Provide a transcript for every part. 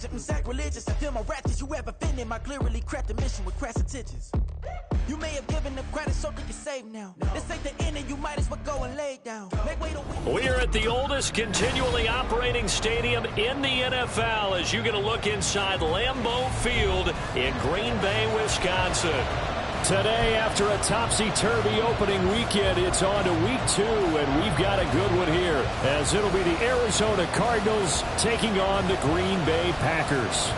Sacrilegious, I feel my ratchets. You ever offended my clearly crafted mission with crass intentions? You may have given them credit so they can save now. This ain't the end and you might as well go and lay down. We are at the oldest continually operating stadium in the NFL as you get a look inside Lambeau Field in Green Bay, Wisconsin. Today, after a topsy-turvy opening weekend, it's on to week 2, and we've got a good one here, as it'll be the Arizona Cardinals taking on the Green Bay Packers.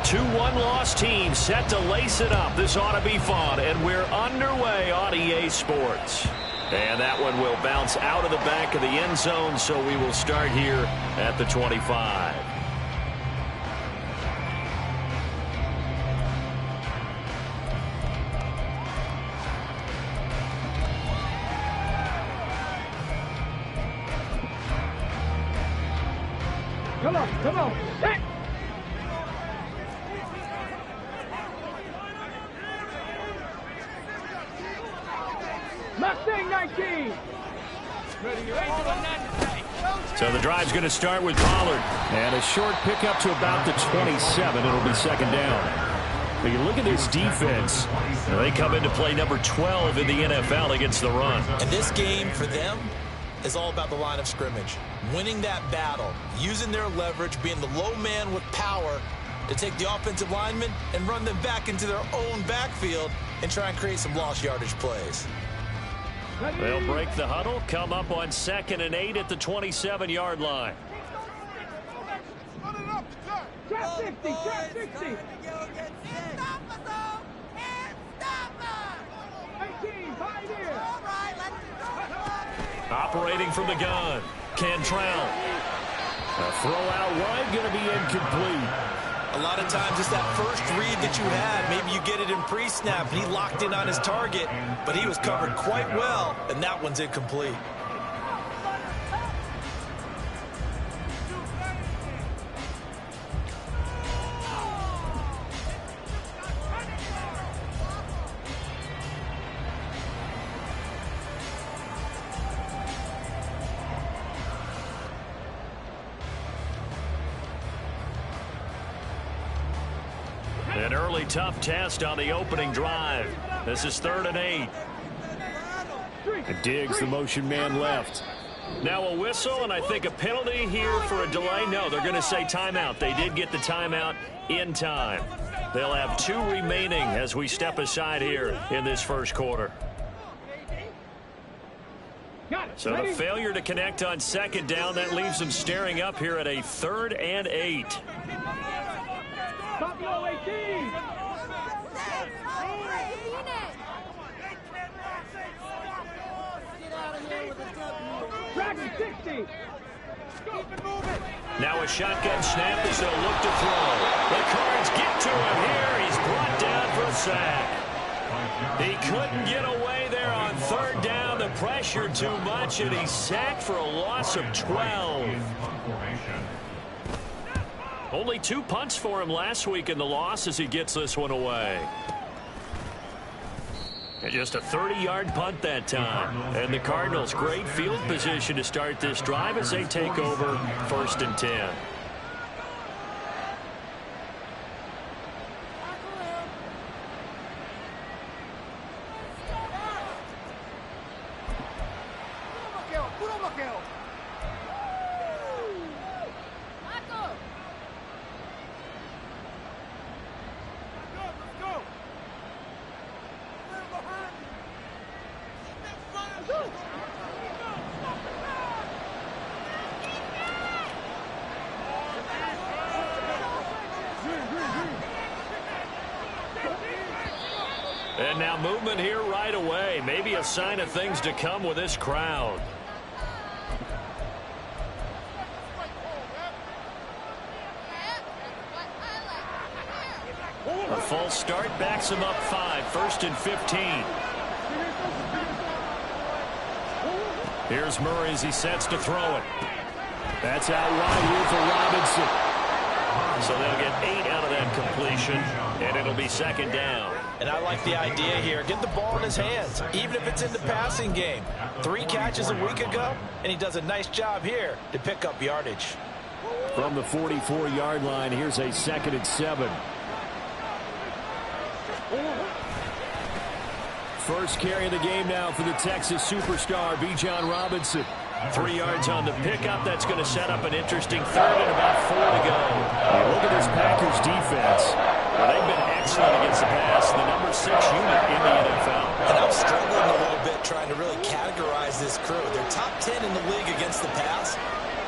Two one-loss teams set to lace it up. This ought to be fun, and we're underway on EA Sports. And that one will bounce out of the back of the end zone, so we will start here at the 25. Come on, come on. Hey! Mustang 19. So the drive's going to start with Pollard. And a short pickup to about the 27. It'll be second down. But you look at this defense. They come into play number 12 in the NFL against the run. And this game for them is all about the line of scrimmage. Winning that battle, using their leverage, being the low man with power to take the offensive linemen and run them back into their own backfield and try and create some lost yardage plays. They'll break the huddle, come up on 2nd and 8 at the 27-yard line. Trap 50, trap 50. Operating from the gun, Cantrell. A throw out wide, going to be incomplete. A lot of times it's that first read that you had. Maybe you get it in pre-snap, and he locked in on his target, but he was covered quite well, and that one's incomplete. An early tough test on the opening drive. This is 3rd and 8. Diggs, the motion man left. Now a whistle, and I think a penalty here for a delay. No, they're going to say timeout. They did get the timeout in time. They'll have 2 remaining as we step aside here in this first quarter. So the failure to connect on 2nd down, that leaves them staring up here at a 3rd and 8. Buffalo 18. Dragon 60. Now a shotgun snap as they'll look to throw. The Cards get to him here. He's brought down for a sack. He couldn't get away there on 3rd down. The pressure too much, and he's sacked for a loss of 12. Only 2 punts for him last week in the loss as he gets this one away. And just a 30-yard punt that time. And the Cardinals, great field position to start this drive as they take over 1st and 10. And now movement here right away. Maybe a sign of things to come with this crowd. A false start backs him up 5. 1st and 15. Here's Murray as he sets to throw it. That's out wide here for Robinson. So they'll get 8 out of that completion, and it'll be second down. And I like the idea here. Get the ball in his hands, even if it's in the passing game. 3 catches a week ago, and he does a nice job here to pick up yardage. From the 44-yard line, here's a 2nd and 7. First carry of the game now for the Texas superstar, Bijan Robinson. 3 yards on the pickup. That's going to set up an interesting third and about 4 to go. Look at this Packers defense. Well, they've been excellent against the pass, the number 6 unit in the NFL. And I'm struggling a little bit trying to really categorize this crew. They're top 10 in the league against the pass,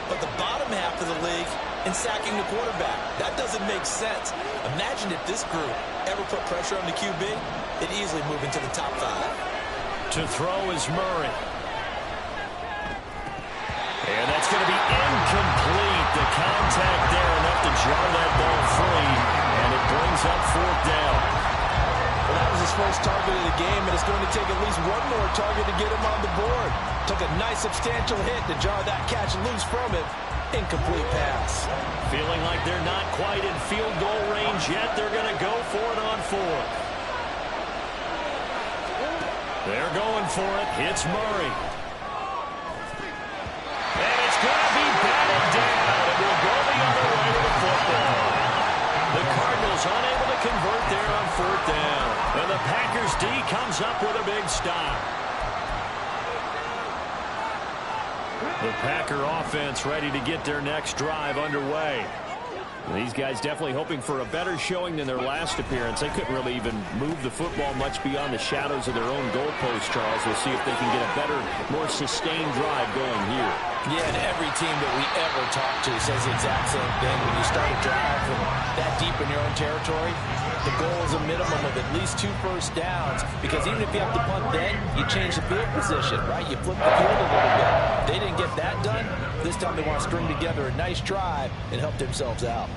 but the bottom half of the league in sacking the quarterback. That doesn't make sense. Imagine if this group ever put pressure on the QB, it'd easily move into the top 5. To throw is Murray. And that's going to be incomplete. The contact there enough to jar that ball free, and it brings up 4th down. Well, that was his first target of the game, and it's going to take at least one more target to get him on the board. Took a nice substantial hit to jar that catch loose from him. Incomplete pass. Feeling like they're not quite in field goal range yet. They're going to go for it on 4th. They're going for it. Hits Murray. And it's going to be batted down. It will go the other way to the football. The Cardinals unable to convert there on 4th down. And the Packers D comes up with a big stop. The Packer offense ready to get their next drive underway. These guys definitely hoping for a better showing than their last appearance. They couldn't really even move the football much beyond the shadows of their own goalpost, Charles. We'll see if they can get a better, more sustained drive going here. Yeah, and every team that we ever talk to says the exact same thing. When you start a drive from that deep in your own territory, the goal is a minimum of at least 2 first downs, because even if you have to punt then, you change the field position, right? You flip the field a little bit. They didn't get that done. This time they want to string together a nice drive and help themselves out.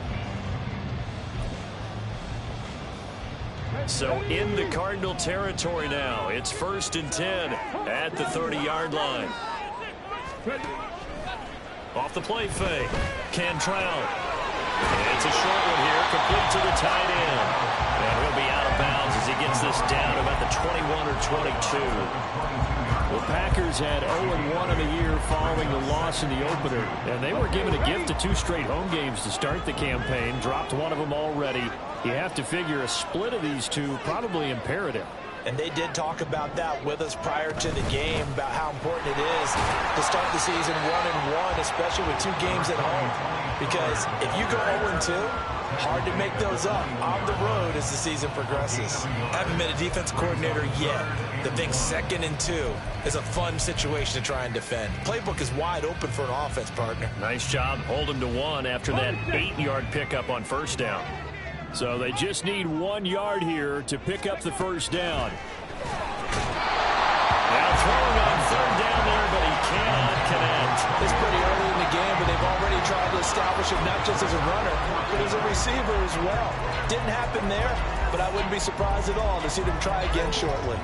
So in the Cardinal territory now, it's 1st and 10 at the 30-yard line. Off the play fake, Cantrell. It's a short one here, complete to the tight end. And he'll be out of bounds as he gets this down about the 21 or 22. The Packers had 0-1 in the year following the loss in the opener. And they were given a gift of 2 straight home games to start the campaign. Dropped one of them already. You have to figure a split of these 2 probably imperative. And they did talk about that with us prior to the game, about how important it is to start the season 1-1, especially with 2 games at home. Because if you go 0-2, hard to make those up on the road as the season progresses. Haven't been a defense coordinator yet. The thing 2nd and 2 is a fun situation to try and defend. Playbook is wide open for an offense, partner. Nice job holding to 1 after that 8-yard pickup on 1st down. So they just need 1 yard here to pick up the 1st down. Now throwing on 3rd down there, but he cannot connect. It's pretty early in the game, but they've already tried to establish him not just as a runner, but as a receiver as well. Didn't happen there, but I wouldn't be surprised at all to see them try again shortly.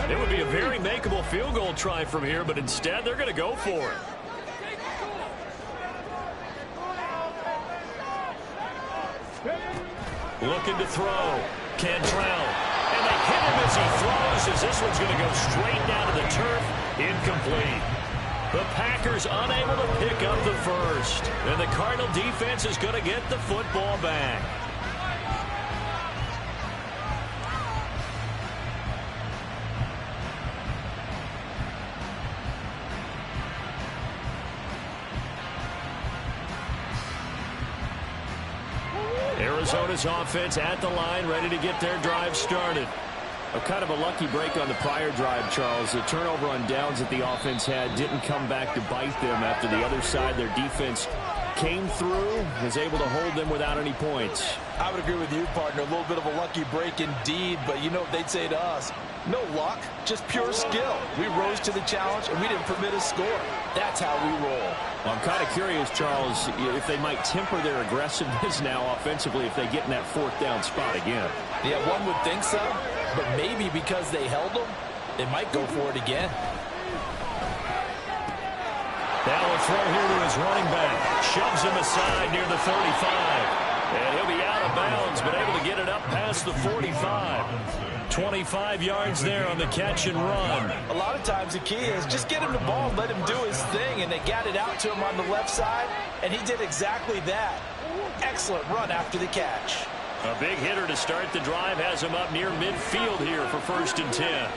It would be a very makeable field goal try from here, but instead they're going to go for it. Looking to throw. Cantrell. And they hit him as he throws, as this one's going to go straight down to the turf. Incomplete. The Packers unable to pick up the 1st. And the Cardinal defense is going to get the football back. Arizona's offense at the line, ready to get their drive started. A kind of a lucky break on the prior drive, Charles. The turnover on downs that the offense had didn't come back to bite them after the other side. Their defense came through, was able to hold them without any points. I would agree with you, partner. A little bit of a lucky break indeed, but you know what they'd say to us? No luck, just pure skill. We rose to the challenge, and we didn't permit a score. That's how we roll. Well, I'm kind of curious, Charles, if they might temper their aggressiveness now offensively if they get in that 4th down spot again. Yeah, one would think so, but maybe because they held them, they might go for it again. Now a throw here to his running back. Shoves him aside near the 35. And he'll be out of bounds, but able to get it up past the 45. 25 yards there on the catch and run. A lot of times the key is just get him the ball, let him do his thing, and they got it out to him on the left side, and he did exactly that. Excellent run after the catch. A big hitter to start the drive has him up near midfield here for 1st and 10.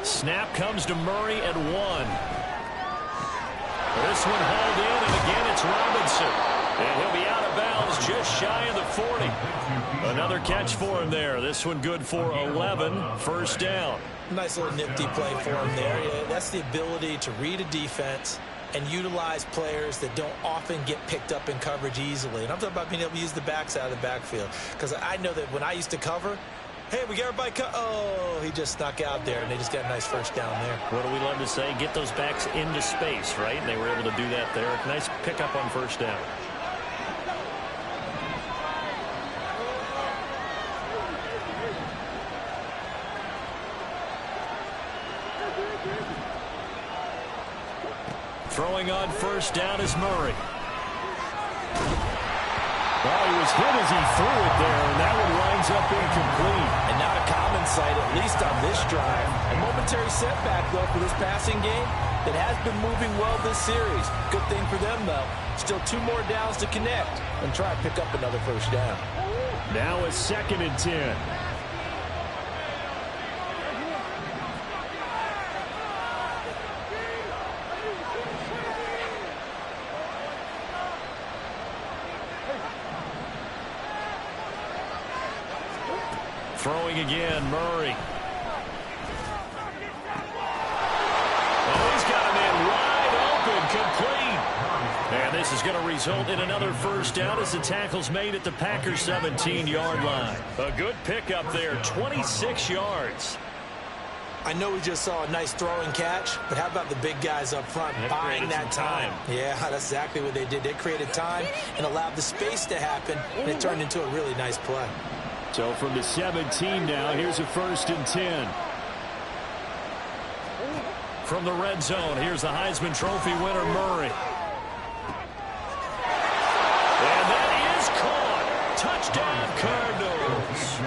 Snap comes to Murray at 1. This one hauled in, and again it's Robinson. And he'll be out of bounds just shy of the 40. Another catch for him there. This one good for 11. 1st down. Nice little nifty play for him there. Yeah, that's the ability to read a defense and utilize players that don't often get picked up in coverage easily. And I'm talking about being able to use the backs out of the backfield. Because I know that when I used to cover, hey, we got everybody cut. Oh, he just snuck out there, and they just got a nice 1st down there. What do we love to say? Get those backs into space, right? And they were able to do that there. Nice pickup on 1st down. Throwing on 1st down is Murray. Well, he was hit as he threw it there, and that one winds up incomplete. And not a common sight, at least on this drive. A momentary setback, though, for this passing game that has been moving well this series. Good thing for them, though. Still 2 more downs to connect and try to pick up another 1st down. Now a 2nd and 10. Throwing again, Murray. And he's got him in wide open, complete. And this is going to result in another 1st down as the tackle's made at the Packers' 17-yard line. A good pickup there, 26 yards. I know we just saw a nice throwing catch, but how about the big guys up front buying that time? Yeah, that's exactly what they did. They created time and allowed the space to happen, and it turned into a really nice play. So from the 17 now, here's a 1st and 10. From the red zone, here's the Heisman Trophy winner, Murray. And that is caught. Touchdown, Cardinals.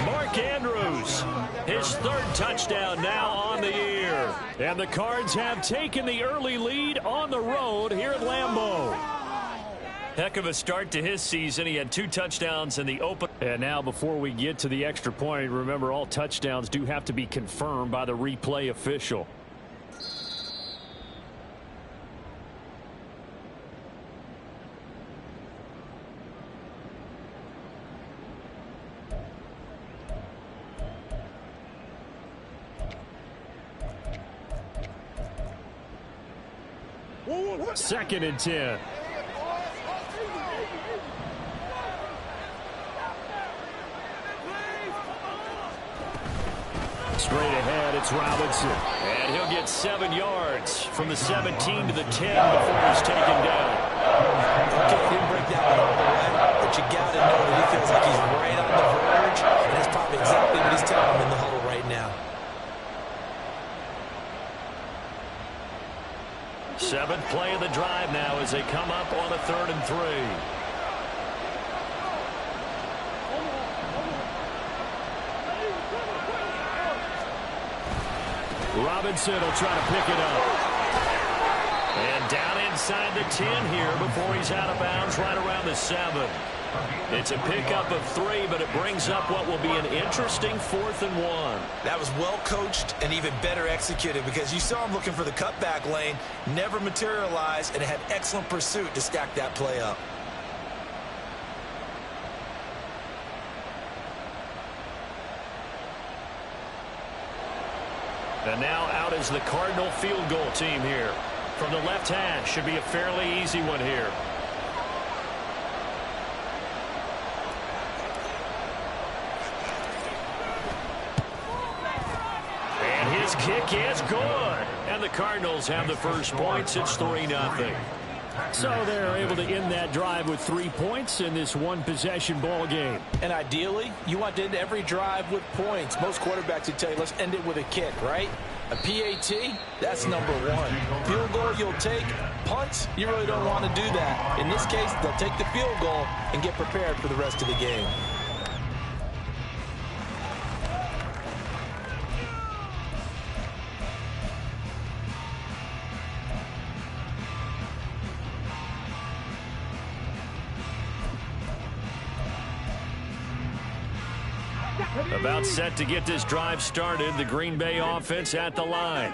Mark Andrews, his 3rd touchdown now on the year. And the Cards have taken the early lead on the road here at Lambeau. Heck of a start to his season. He had 2 touchdowns in the open. And now before we get to the extra point, remember all touchdowns do have to be confirmed by the replay official. Second and 10. Straight ahead, it's Robinson. And he'll get 7 yards from the 17 to the 10 before he's taken down. Okay, he didn't break that one all the way, but you got to know that he feels like he's right on the verge, and that's probably exactly what he's telling him in the huddle right now. 7th play of the drive now as they come up on a 3rd and 3. Robinson will try to pick it up. And down inside the 10 here before he's out of bounds right around the 7. It's a pickup of 3, but it brings up what will be an interesting 4th and 1. That was well coached and even better executed because you saw him looking for the cutback lane, never materialized, and had excellent pursuit to stack that play up. And now out is the Cardinal field goal team here. From the left hash, should be a fairly easy one here. And his kick is good. And the Cardinals have the first points. It's 3-0. So they're able to end that drive with 3 points in this one-possession ball game. And ideally, you want to end every drive with points. Most quarterbacks would tell you, let's end it with a kick, right? A PAT, that's number one. Field goal, you'll take. Punts, you really don't want to do that. In this case, they'll take the field goal and get prepared for the rest of the game. About set to get this drive started, the Green Bay offense at the line.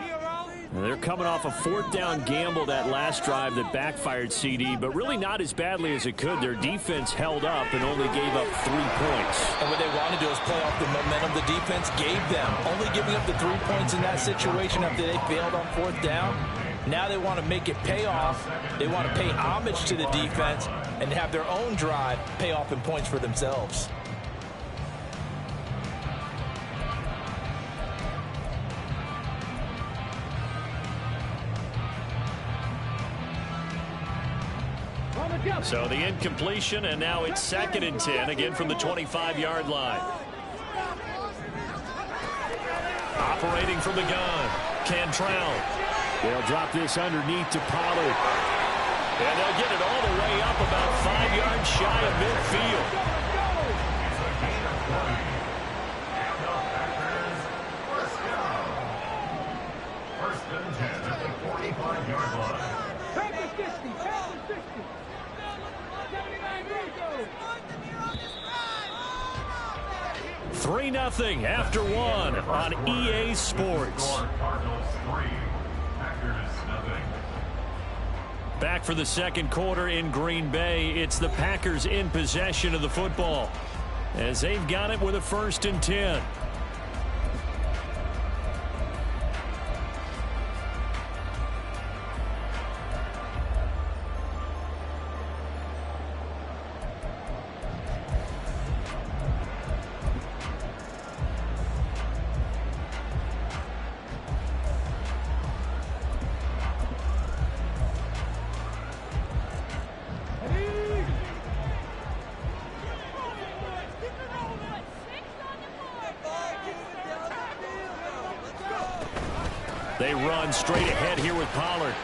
They're coming off a 4th down gamble that last drive that backfired, CD, but really not as badly as it could. Their defense held up and only gave up 3 points. And what they want to do is play off the momentum the defense gave them. Only giving up the 3 points in that situation after they failed on 4th down. Now they want to make it pay off. They want to pay homage to the defense and have their own drive pay off in points for themselves. So the incompletion, and now it's 2nd and 10, again from the 25-yard line. Operating from the gun, Cantrell. They'll drop this underneath to Pollard. And they'll get it all the way up about 5 yards shy of midfield. First and 10 at the 45-yard line. 3-0 after 1 on EA Sports. Back for the second quarter in Green Bay. It's the Packers in possession of the football as they've got it with a 1st and 10. They run straight ahead here with Pollard.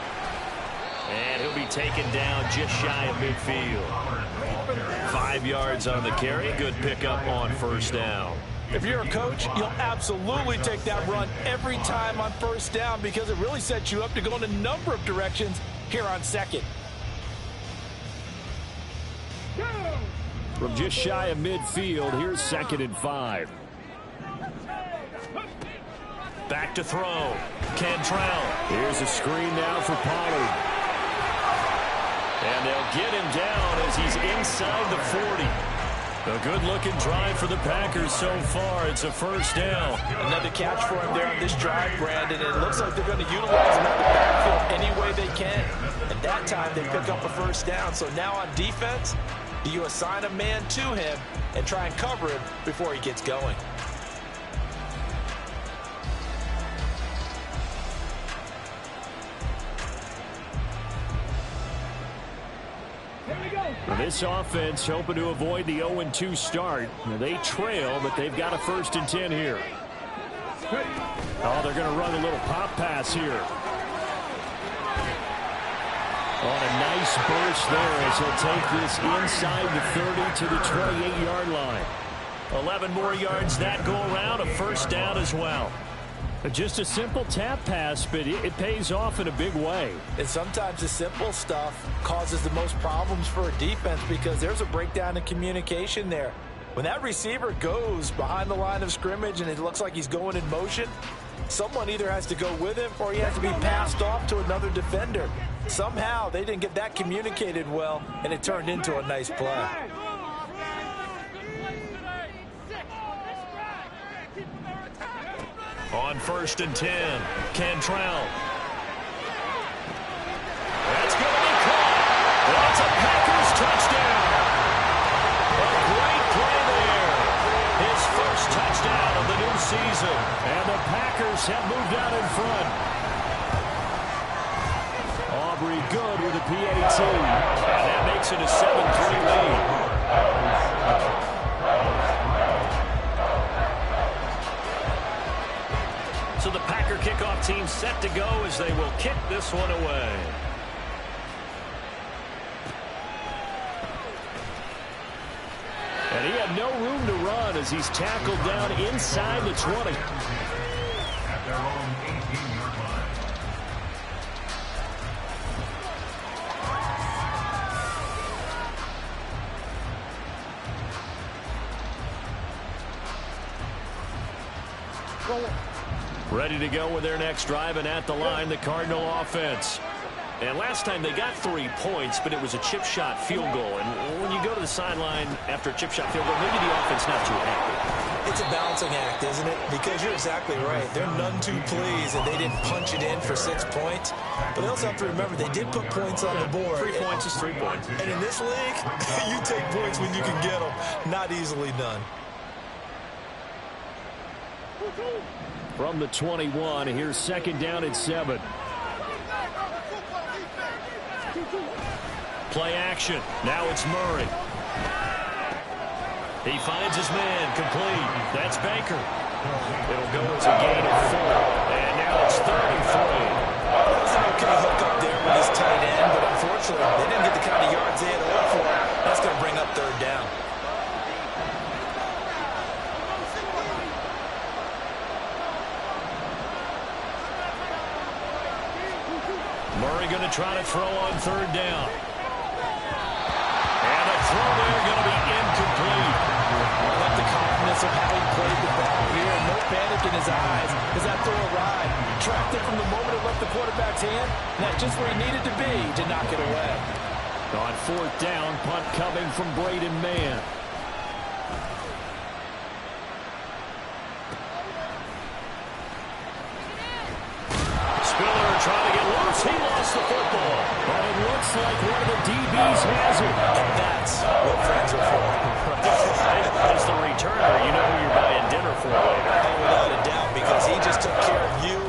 And he'll be taken down just shy of midfield. 5 yards on the carry. Good pickup on 1st down. If you're a coach, you'll absolutely take that run every time on 1st down because it really sets you up to go in a number of directions here on 2nd. From just shy of midfield, here's 2nd and 5. Back to throw. Cantrell. Here's a screen now for Pollard. And they'll get him down as he's inside the 40. A good-looking drive for the Packers so far. It's a 1st down. Another catch for him there on this drive, Brandon. And it looks like they're going to utilize him out the backfield any way they can. And that time they pick up a 1st down. So now on defense, you assign a man to him and try and cover him before he gets going. This offense hoping to avoid the 0-2 start. They trail, but they've got a 1st and 10 here. Oh, they're going to run a little pop pass here. On a nice burst there as he'll take this inside the 30 to the 28-yard line. 11 more yards that go around, a 1st down as well. Just a simple tap pass, but it pays off in a big way. And sometimes the simple stuff causes the most problems for a defense because there's a breakdown in communication there. When that receiver goes behind the line of scrimmage and it looks like he's going in motion, someone either has to go with him or he has to be passed off to another defender. Somehow they didn't get that communicated well, and it turned into a nice play. On 1st and 10, Cantrell. That's going to be caught. That's a Packers touchdown. A great play there. His 1st touchdown of the new season. And the Packers have moved out in front. Aubrey delivery good with a PAT. And that makes it a 7-3 lead. So the Packer kickoff team set to go as they will kick this one away. And he had no room to run as he's tackled down inside the 20. At their own 18-yard line. Ready to go with their next drive, and at the line, the Cardinal offense. And last time they got 3 points, but it was a chip shot field goal. And when you go to the sideline after a chip shot field goal, maybe the offense not too happy. It's a balancing act, isn't it? Because you're exactly right. They're none too pleased that they didn't punch it in for 6 points. But they also have to remember they did put points on the board. 3 points is 3 points. And in this league, you take points when you can get them. Not easily done. From the 21, here's second down and 7. Play action. Now it's Murray. He finds his man, complete. That's Baker. It'll go as a gain of 4. And now it's 33. That was an okay hook up there with his tight end, but unfortunately, they didn't get the kind of yards they had to look for. That's going to bring up third down. Murray going to try to throw on third down. And a throw there going to be incomplete. I like the confidence of having played the ball here. No panic in his eyes as that throw arrived. Tracked it from the moment it left the quarterback's hand. And that's just where he needed to be to knock it away. On fourth down, punt coming from Braden Mann. Spiller trying to get loose. He lost the football. But it looks like one of the DBs has it. And that's what friends are for. As the returner, you know who you're buying dinner for later. Without a doubt, because he just took care of you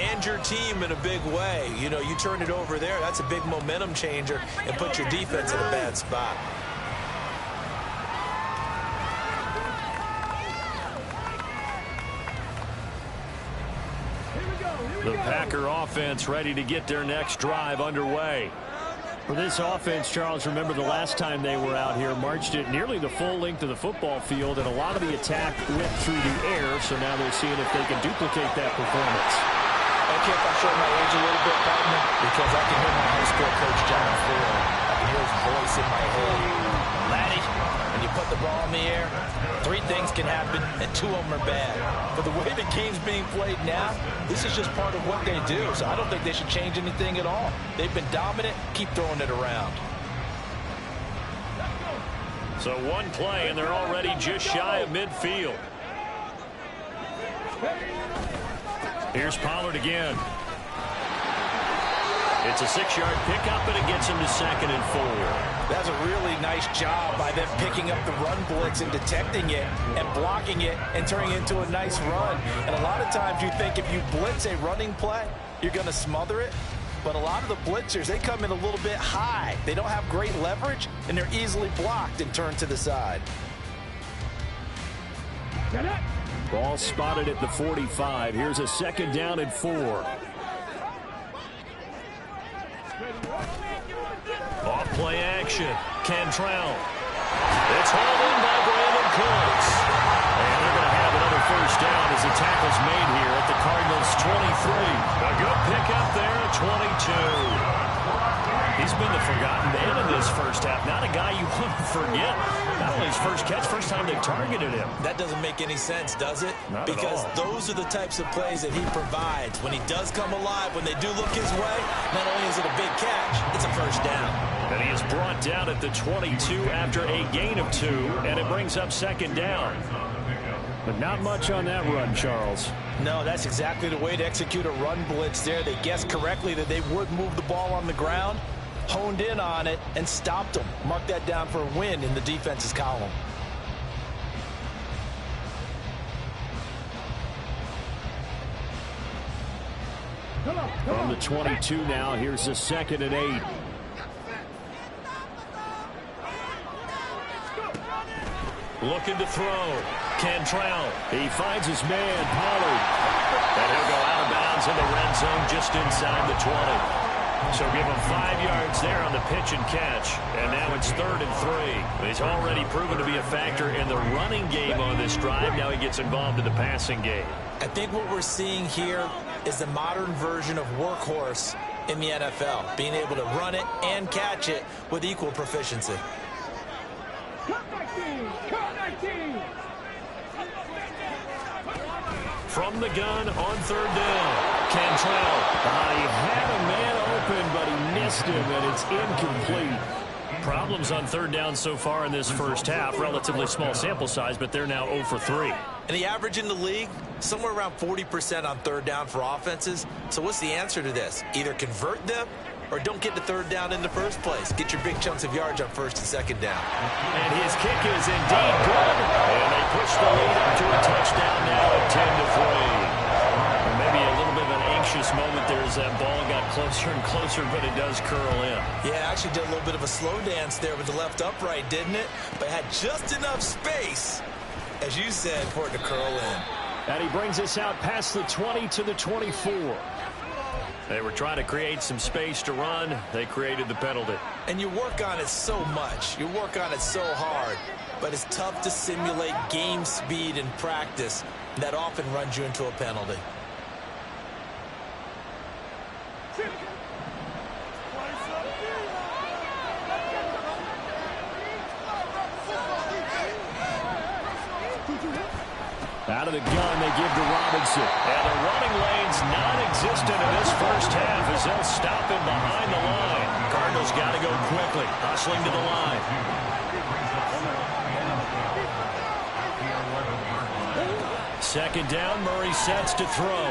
and your team in a big way. You know, you turn it over there, that's a big momentum changer and put your defense in a bad spot. The Packer offense ready to get their next drive underway. For this offense, Charles, remember the last time they were out here, marched it nearly the full length of the football field, and a lot of the attack went through the air, so now they're seeing if they can duplicate that performance. Okay, if I show my age a little bit, partner, because I can hear my high school coach, John Ford. I can hear his voice in my head. Laddie, when you put the ball in the air, 3 things can happen, and 2 of them are bad. But the way the game's being played now, this is just part of what they do. So I don't think they should change anything at all. They've been dominant. Keep throwing it around. So one play, and they're already just shy of midfield. Here's Pollard again. It's a 6-yard pickup, and it gets him to 2nd and 4. That's a really nice job by them picking up the run blitz and detecting it and blocking it and turning it into a nice run. And a lot of times you think if you blitz a running play, you're going to smother it. But a lot of the blitzers, they come in a little bit high. They don't have great leverage, and they're easily blocked and turned to the side. Ball spotted at the 45. Here's a 2nd down and 4. Off play action. Cantrell. It's hauled in by Brandon Cooks. And they're going to have another first down as the tackle's made here at the Cardinals' 23. A good pickup there at 22. He's been the forgotten man in this first half. Not a guy you want to forget. Not only his first catch, first time they targeted him. That doesn't make any sense, does it? Not because at all. those are the types of plays that he provides. When he does come alive, when they do look his way, not only is it a big catch, it's a first down. And he is brought down at the 22 after a gain of 2, and it brings up 2nd down. But not much on that run, Charles. No, that's exactly the way to execute a run blitz there. They guessed correctly that they would move the ball on the ground, honed in on it, and stopped them. Mark that down for a win in the defense's column. From the 22 now, here's the 2nd and 8. Looking to throw. Cantrell. He finds his man, Pollard. And he'll go out of bounds in the red zone just inside the 20. So give him 5 yards there on the pitch and catch. And now it's 3rd and 3. He's already proven to be a factor in the running game on this drive. Now he gets involved in the passing game. I think what we're seeing here is the modern version of workhorse in the NFL, being able to run it and catch it with equal proficiency. From the gun on 3rd down. Cantrell. He had a man open, but he missed him, and it's incomplete. Problems on 3rd down so far in this first half. Relatively small sample size, but they're now 0 for 3. And the average in the league, somewhere around 40% on 3rd down for offenses. So what's the answer to this? Either convert them or don't get to 3rd down in the first place. Get your big chunks of yards on 1st and 2nd down. And his kick is indeed good. And they push the lead up to a touchdown now at 10-3. Maybe a little bit of an anxious moment there as that ball got closer and closer, but it does curl in. Yeah, actually did a little bit of a slow dance there with the left upright, didn't it? But had just enough space, as you said, for it to curl in. And he brings us out past the 20 to the 24. They were trying to create some space to run. They created the penalty. And you work on it so much. You work on it so hard. But it's tough to simulate game speed in practice. That often runs you into a penalty. Out of the gun, they give to Robinson. And the running lane's non-existent in this first half as they'll stop him behind the line. Cardinals got to go quickly, hustling to the line. 2nd down, Murray sets to throw.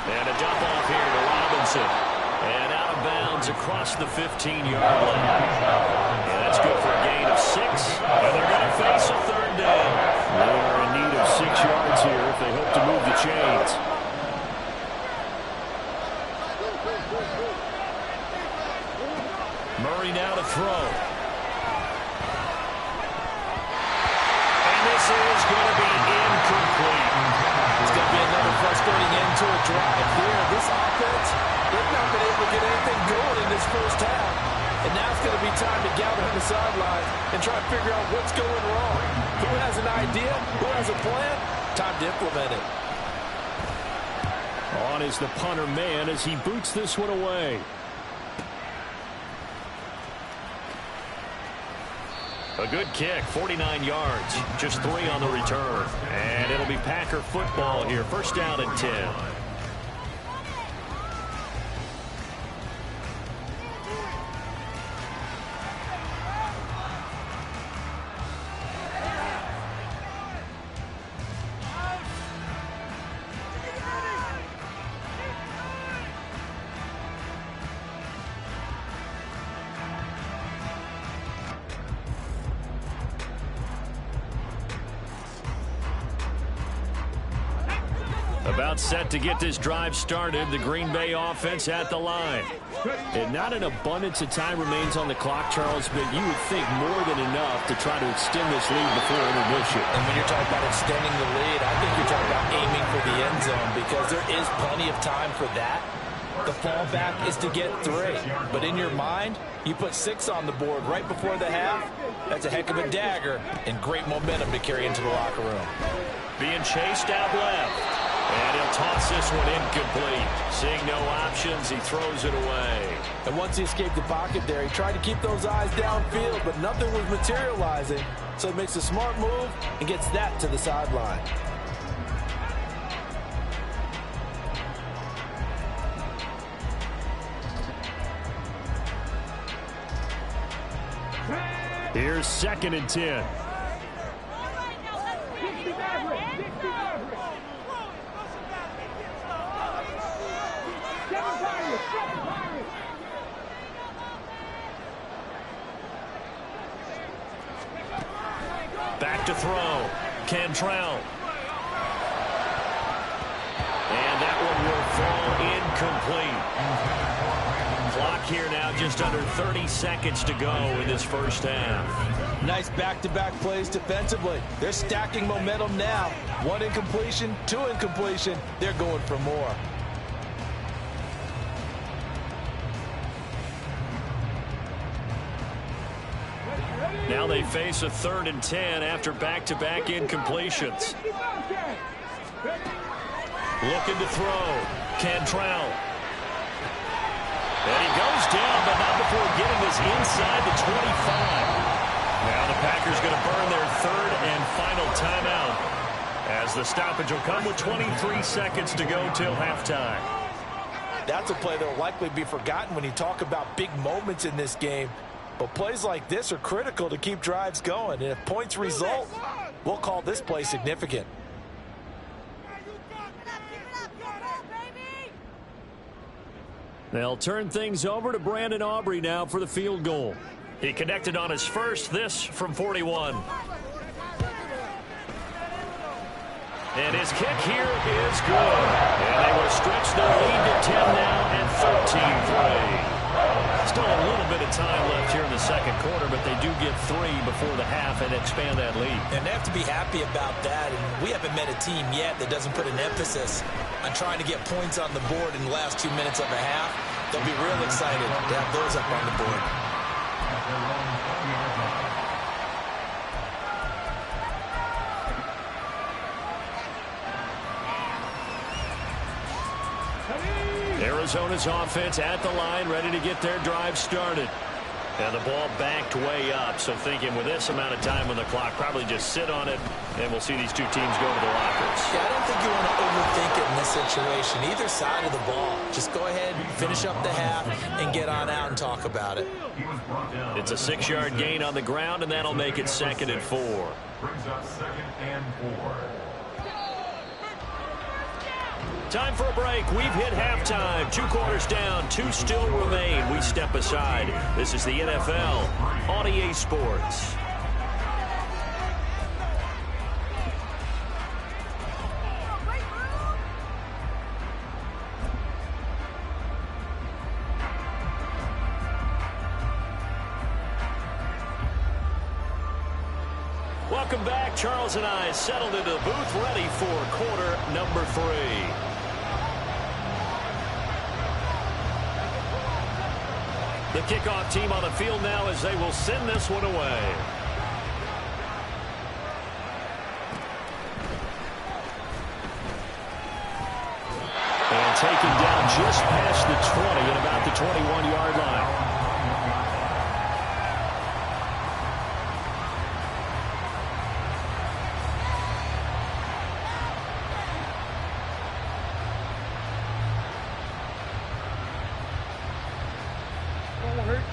And a dump off here to Robinson. And out of bounds across the 15-yard line. And that's good for a gain of 6. And they're going to face a 3rd down. They are in need of 6 yards here if they hope to move the chains. Murray now to throw. And this is going to be incomplete. It's going to be another frustrating end to a drive here. This offense, they've not been able to get anything going in this first half. And now it's going to be time to gather on the sidelines and try to figure out what's going wrong. Who has an idea? Who has a plan? Time to implement it. On is the punter man as he boots this one away. A good kick, 49 yards, just 3 on the return. And it'll be Packer football here, 1st down and 10. About set to get this drive started. The Green Bay offense at the line. And not an abundance of time remains on the clock, Charles, but you would think more than enough to try to extend this lead before intermission. And when you're talking about extending the lead, I think you're talking about aiming for the end zone because there is plenty of time for that. The fallback is to get 3. But in your mind, you put 6 on the board right before the half. That's a heck of a dagger and great momentum to carry into the locker room. Being chased out left. And he'll toss this one incomplete. Seeing no options, he throws it away. And once he escaped the pocket there, he tried to keep those eyes downfield, but nothing was materializing. So he makes a smart move and gets that to the sideline. Here's 2nd and 10. Back to throw. Cantrell. And that one will fall here now, just under 30 seconds to go in this first half. Nice back-to-back plays defensively. They're stacking momentum now. 1 incompletion, 2 incompletion. They're going for more. Now they face a 3rd and 10 after back-to-back incompletions. Looking to throw. Cantrell. And he goes down, but not before getting this inside the 25. Now the Packers going to burn their 3rd and final timeout, as the stoppage will come with 23 seconds to go till halftime. That's a play that will likely be forgotten when you talk about big moments in this game. But plays like this are critical to keep drives going. And if points result, we'll call this play significant. They'll turn things over to Brandon Aubrey now for the field goal. He connected on his first, this from 41. And his kick here is good. And they will stretch their lead to 10 now and 13-3. Still a little bit of time left here in the second quarter, but they do get 3 before the half and expand that lead. And they have to be happy about that. And we haven't met a team yet that doesn't put an emphasis on trying to get points on the board in the last 2 minutes of a half. They'll be real excited to have those up on the board. Arizona's offense at the line, ready to get their drive started. And the ball backed way up, so thinking with this amount of time on the clock, probably just sit on it, and we'll see these two teams go to the lockers. Yeah, I don't think you want to overthink it in this situation. Either side of the ball. Just go ahead, finish up the half, and get on out and talk about it. It's a 6-yard gain on the ground, and that'll make it 2nd and 4. Brings up 2nd and 4. Time for a break. We've hit halftime. 2 quarters down. 2 still remain. We step aside. This is the NFL on EA Sports. Welcome back. Charles and I settled into the booth, ready for quarter number 3. The kickoff team on the field now as they will send this one away. And taken down just past the 20 at about the 21-yard line.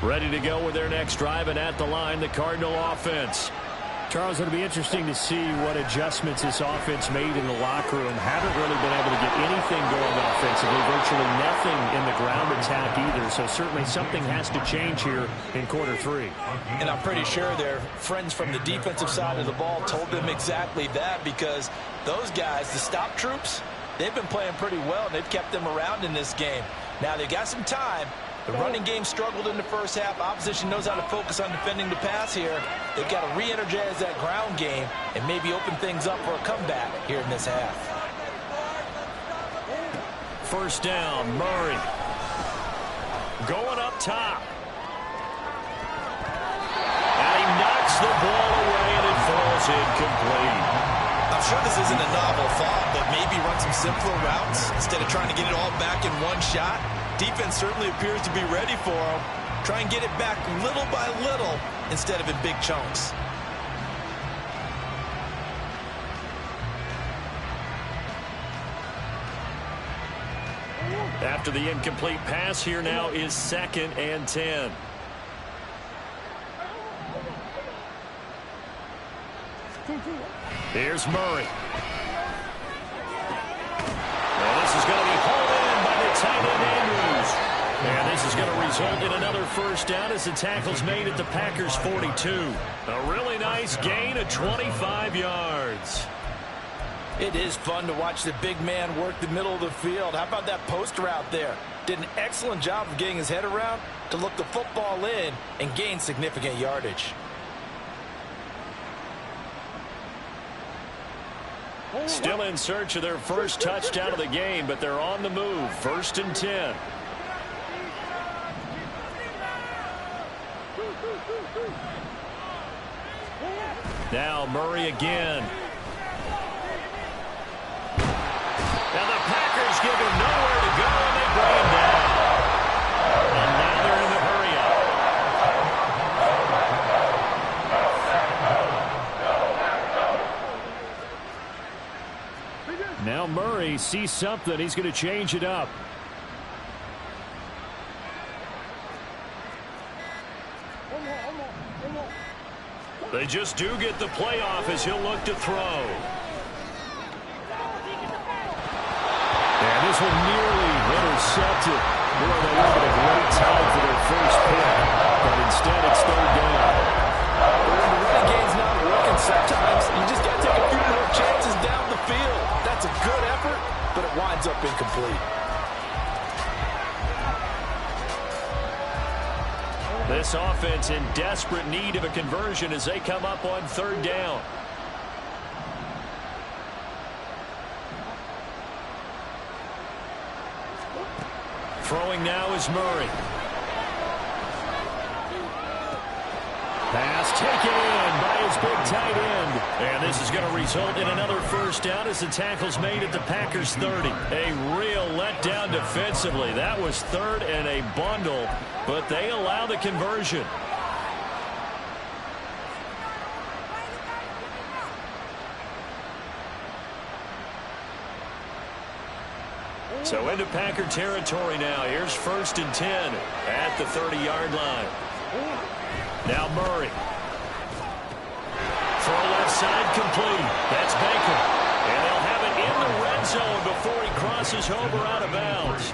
Ready to go with their next drive, and at the line, the Cardinal offense. Charles, it'll be interesting to see what adjustments this offense made in the locker room. Haven't really been able to get anything going offensively, virtually nothing in the ground attack either, so certainly something has to change here in quarter 3. And I'm pretty sure their friends from the defensive side of the ball told them exactly that, because those guys, the stop troops, they've been playing pretty well, and they've kept them around in this game. Now, they've got some time. The running game struggled in the first half. Opposition knows how to focus on defending the pass here. They've got to re-energize that ground game and maybe open things up for a comeback here in this half. First down, Murray. Going up top. And he knocks the ball away, and it falls incomplete. I'm sure this isn't a novel thought, but maybe run some simpler routes instead of trying to get it all back in one shot. Defense certainly appears to be ready for him. Try and get it back little by little instead of in big chunks. After the incomplete pass, here now is 2nd and 10. Here's Murray. And this is going to be hauled in by the tight end Andrews. And this is going to result in another first down as the tackle's made at the Packers' 42. A really nice gain of 25 yards. It is fun to watch the big man work the middle of the field. How about that post route there? did an excellent job of getting his head around to look the football in and gain significant yardage. Still in search of their first touchdown of the game, but they're on the move. 1st and 10. Now Murray again. And the Packers give him nowhere to go, and they bring him down. And now they're in the hurry-up. Now Murray sees something. He's going to change it up. They just do get the playoff as he'll look to throw. And this one nearly intercepted. Boy, they would have been a great time for their first pick. But instead, it's 3rd down. When the running game's not working sometimes, you just got to take a few more chances down the field. That's a good effort, but it winds up incomplete. This offense in desperate need of a conversion as they come up on 3rd down. Throwing now is Murray. Pass taken in by his big tight end. And this is going to result in another 1st down as the tackle's made at the Packers' 30. A real letdown defensively. That was 3rd and a bundle, but they allow the conversion. So into Packer territory now. Here's 1st and 10 at the 30-yard line. Now Murray. Throw left side complete. That's Baker. And they'll have it in the red zone before he crosses over out of bounds.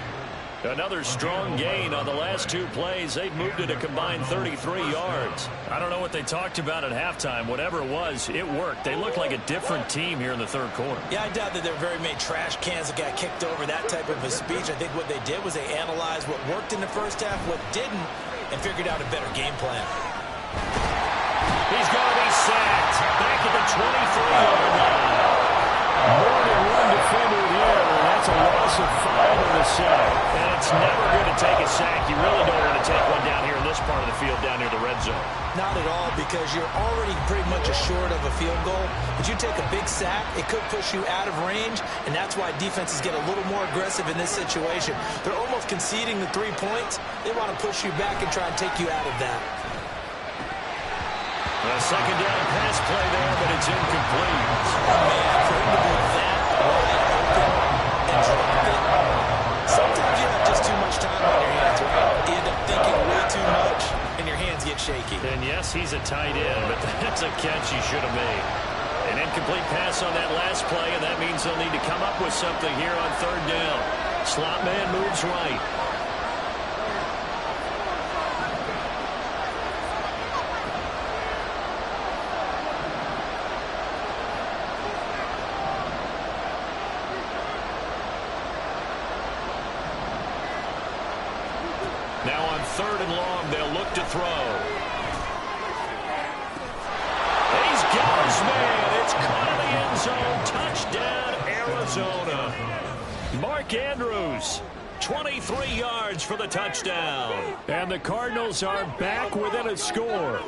Another strong gain on the last 2 plays. They've moved it a combined 33 yards. I don't know what they talked about at halftime. Whatever it was, it worked. They look like a different team here in the 3rd quarter. Yeah, I doubt that there were very many trash cans that got kicked over, that type of a speech. I think what they did was they analyzed what worked in the first half, what didn't, and figured out a better game plan. He's going to be sacked back at the 23-yard line. More than one defender there, and that's a loss of 5 on the sack. And it's never good to take a sack. You really don't want to take one down here in this part of the field down near the red zone. Not at all, because you're already pretty much assured of a field goal. But you take a big sack, it could push you out of range, and that's why defenses get a little more aggressive in this situation. They're almost conceding the 3 points. They want to push you back and try and take you out of that. A 2nd down pass play there, but it's incomplete. Oh, man, for him to be that wide open and drop it, sometimes you have just too much time on your hands, right? You end up thinking way too much, and your hands get shaky. And yes, he's a tight end, but that's a catch he should have made. An incomplete pass on that last play, and that means they'll need to come up with something here on 3rd down. Slot man moves right. Now on 3rd and long, they'll look to throw. He's got his man. It's caught in the end zone. Touchdown, Arizona. Mark Andrews, 23 yards for the touchdown. And the Cardinals are back within a score.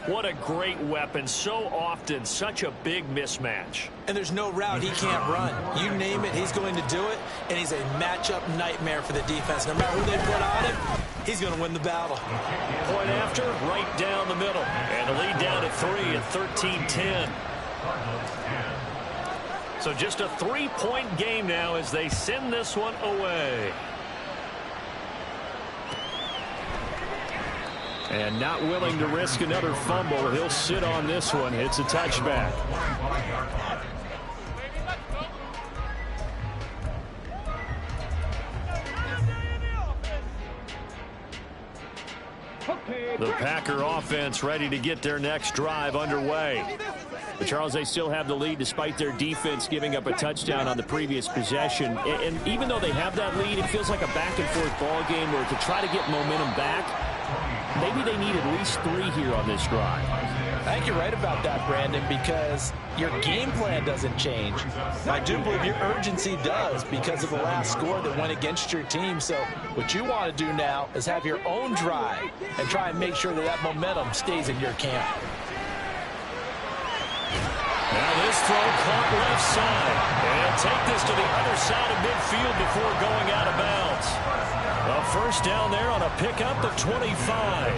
What a great weapon. So often, such a big mismatch. And there's no route he can't run. You name it, he's going to do it. And he's a matchup nightmare for the defense. No matter who they put on him, he's going to win the battle. Point after, right down the middle. And the lead down to 3 at 13-10. So just a 3-point game now as they send this one away. And not willing to risk another fumble. He'll sit on this one. It's a touchback. The Packer offense ready to get their next drive underway. But, Charles, they still have the lead despite their defense giving up a touchdown on the previous possession. And even though they have that lead, it feels like a back-and-forth ball game where to try to get momentum back, maybe they need at least 3 here on this drive. I think you're right about that, Brandon, because your game plan doesn't change. I do believe your urgency does because of the last score that went against your team. So what you want to do now is have your own drive and try and make sure that that momentum stays in your camp. Now this throw caught left side. And take this to the other side of midfield before going out of bounds. A first down there on a pickup of 25.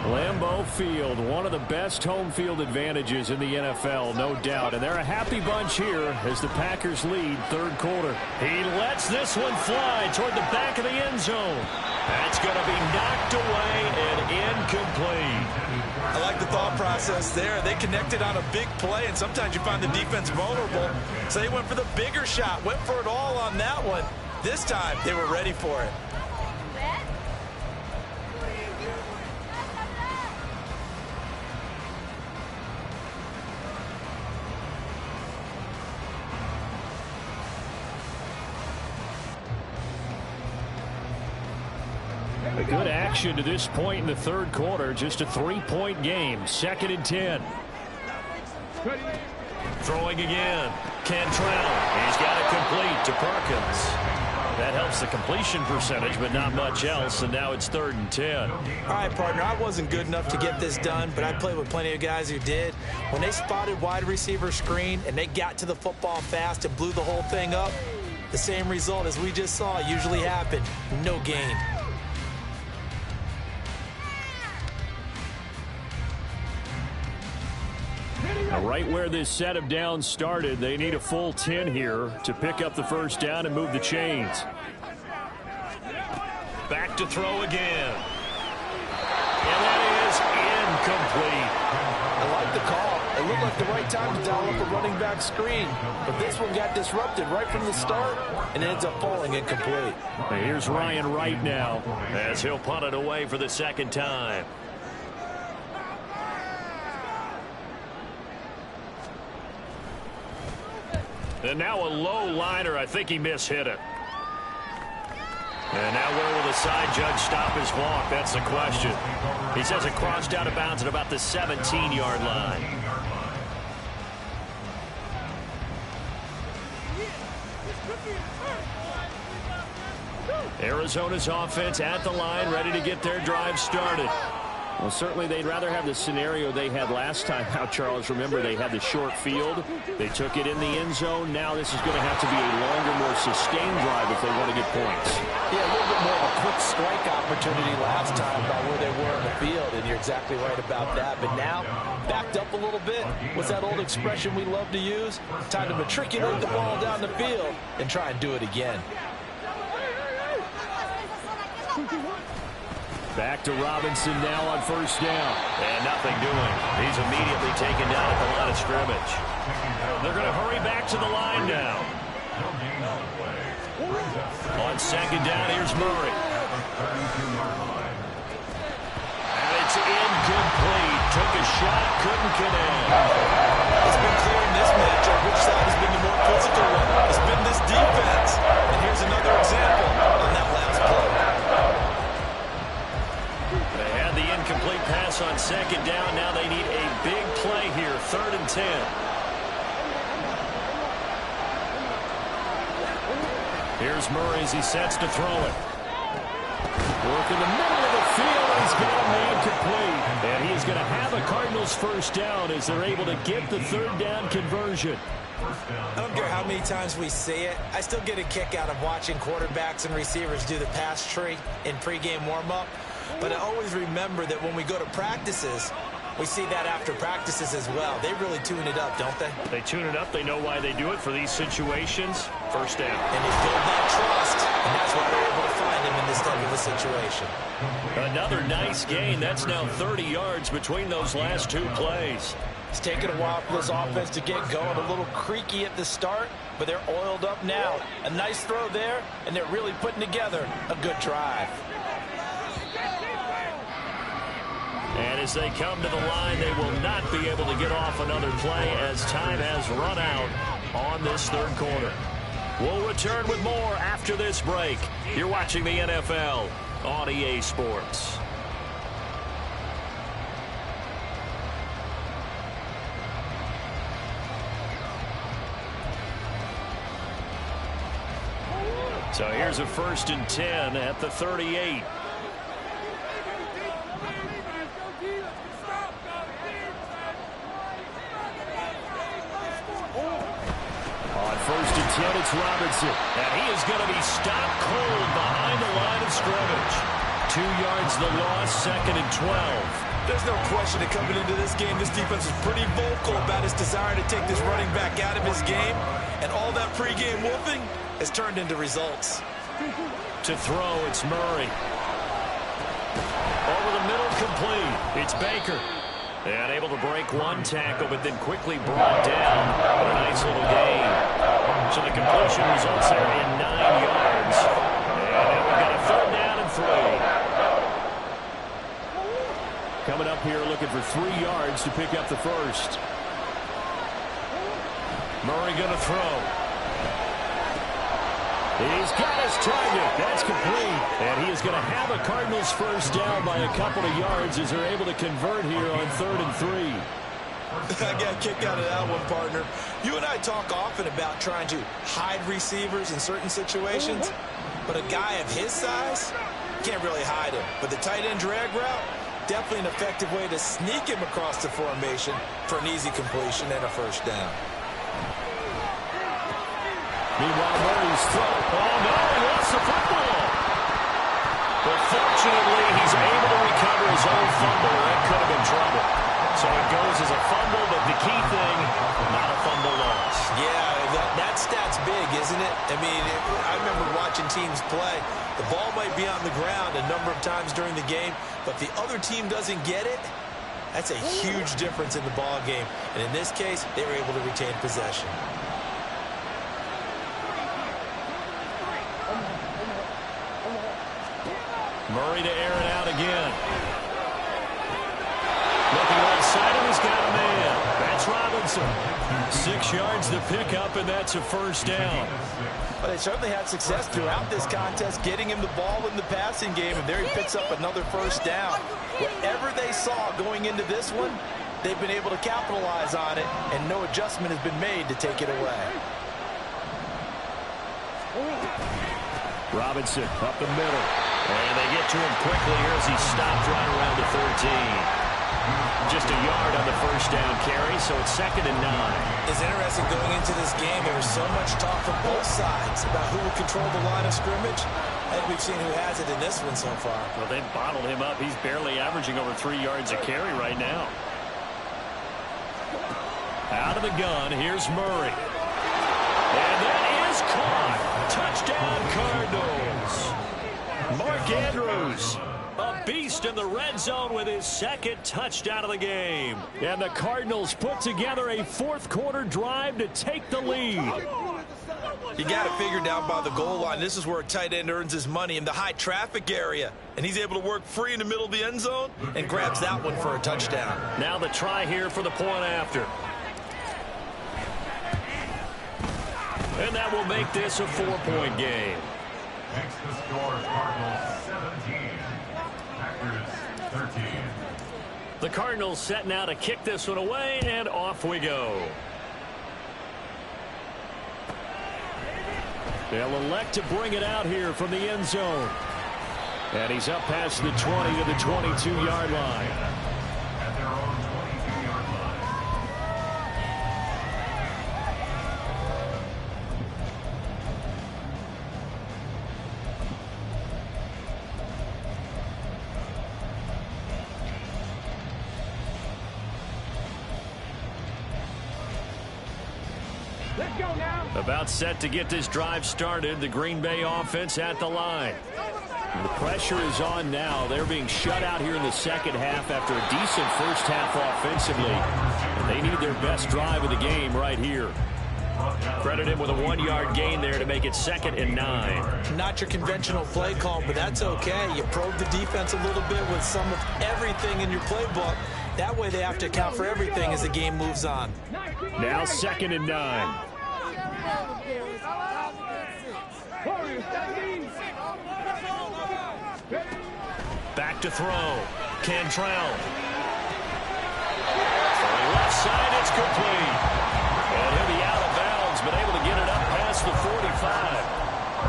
Lambeau Field, one of the best home field advantages in the NFL, no doubt. And they're a happy bunch here as the Packers lead third quarter. He lets this one fly toward the back of the end zone. That's going to be knocked away and incomplete. I like the thought process there. They connected on a big play, and sometimes you find the defense vulnerable. So they went for the bigger shot, went for it all on that one. This time, they were ready for it. A good action to this point in the third quarter. Just a 3-point game. 2nd and 10. Throwing again. Cantrell. He's got it complete to Perkins. That helps the completion percentage, but not much else, and now it's 3rd and 10. All right, partner, I wasn't good enough to get this done, but I played with plenty of guys who did. When they spotted wide receiver screen and they got to the football fast and blew the whole thing up, the same result as we just saw usually happened. No gain. Right where this set of downs started, they need a full 10 here to pick up the first down and move the chains. Back to throw again. And that is incomplete. I like the call. It looked like the right time to dial up a running back screen, but this one got disrupted right from the start and ends up falling incomplete. Here's Ryan Wright now as he'll punt it away for the 2nd time. And now a low liner. I think he mishit it. And now where will the side judge stop his walk? That's the question. He says it crossed out of bounds at about the 17-yard line. Arizona's offense at the line, ready to get their drive started. Well, certainly they'd rather have the scenario they had last time out, Charles. Remember, they had the short field. They took it in the end zone. Now this is going to have to be a longer, more sustained drive if they want to get points. Yeah, a little bit more of a quick strike opportunity last time by where they were in the field, and you're exactly right about that. But now, backed up a little bit. What's that old expression we love to use? Time to matriculate the ball down the field and try and do it again. Back to Robinson now on first down. And nothing doing. He's immediately taken down at the line of scrimmage. They're going to hurry back to the line now. On 2nd down, here's Murray. And it's incomplete. Took a shot, couldn't connect. It's been clear in this matchup which side has been the more physical one. It's been this defense. And here's another example on that last play. They had the incomplete pass on 2nd down. Now they need a big play here. 3rd and 10. Here's Murray as he sets to throw it. Work in the middle of the field. He's got him incomplete. And he is going to have a Cardinals first down as they're able to get the 3rd down conversion. I don't care how many times we see it. I still get a kick out of watching quarterbacks and receivers do the pass tree in pregame warm-up. But I always remember that when we go to practices, we see that after practices as well. They really tune it up, don't they? They tune it up. They know why they do it for these situations. First down. And they build that trust, and that's why they're able to find him in this type of a situation. Another nice gain. That's now 30 yards between those last 2 plays. It's taken a while for this offense to get going. A little creaky at the start, but they're oiled up now. A nice throw there, and they're really putting together a good drive. And as they come to the line, they will not be able to get off another play as time has run out on this third quarter. We'll return with more after this break. You're watching the NFL on EA Sports. So here's a 1st and 10 at the 38. On 1st and 10, it's Robinson. And he is going to be stopped cold behind the line of scrimmage. 2 yards the loss, 2nd and 12. There's no question that coming into this game, this defense is pretty vocal about its desire to take this running back out of his game. And all that pregame whooping has turned into results. To throw, it's Murray. Over the middle, complete. It's Baker. And able to break one tackle, but then quickly brought down. But a nice little gain. So the completion results there in 9 yards. And now we've got a 3rd down and 3. Coming up here looking for 3 yards to pick up the first. Murray going to throw. He's got his target. That's complete. And he is going to have a Cardinals first down by a couple of yards as they're able to convert here on 3rd and 3. I got a kick out of that one, partner. You and I talk often about trying to hide receivers in certain situations, but a guy of his size can't really hide him. But the tight end drag route, definitely an effective way to sneak him across the formation for an easy completion and a first down. Meanwhile, Murray's throw. Oh, no, he lost the football. But fortunately, he's able to recover his own fumble. That could have been trouble. So it goes as a fumble, but the key thing, not a fumble loss. Yeah, that stat's big, isn't it? I mean, I remember watching teams play. The ball might be on the ground a number of times during the game, but the other team doesn't get it. That's a huge difference in the ball game. And in this case, they were able to retain possession. Murray to air it out again. Looking right side, and he's got a man. That's Robinson. 6 yards to pick up, and that's a first down. Well, they certainly had success throughout this contest, getting him the ball in the passing game, and there he picks up another first down. Whatever they saw going into this one, they've been able to capitalize on it, and no adjustment has been made to take it away. Robinson up the middle. And they get to him quickly here as he stopped right around the 13. Just a yard on the first down carry, so it's 2nd and 9. It's interesting going into this game. There was so much talk from both sides about who would control the line of scrimmage. I think we've seen who has it in this one so far. Well, they've bottled him up. He's barely averaging over 3 yards a carry right now. Out of the gun, here's Murray. And that is caught. Touchdown, Cardinals. Mark Andrews, a beast in the red zone with his 2nd touchdown of the game. And the Cardinals put together a 4th quarter drive to take the lead. You got it figured down by the goal line. This is where a tight end earns his money, in the high traffic area. And he's able to work free in the middle of the end zone and grabs that one for a touchdown. Now the try here for the point after. And that will make this a 4-point game. Next to score, Cardinals 17, Packers 13. The Cardinals set now to kick this one away, and off we go. They'll elect to bring it out here from the end zone. And he's up past the 20 to the 22-yard line. At their own 22-yard line. Let's go now. About set to get this drive started. The Green Bay offense at the line. The pressure is on now. They're being shut out here in the second half after a decent first half offensively. And they need their best drive of the game right here. Credit him with a 1-yard gain there to make it 2nd and 9. Not your conventional play call, but that's okay. You probe the defense a little bit with some of everything in your playbook. That way they have to account for everything as the game moves on. Now 2nd and 9. Back to throw. Cantrell. Throwing left side, it's complete. And he'll be out of bounds, but able to get it up past the 45.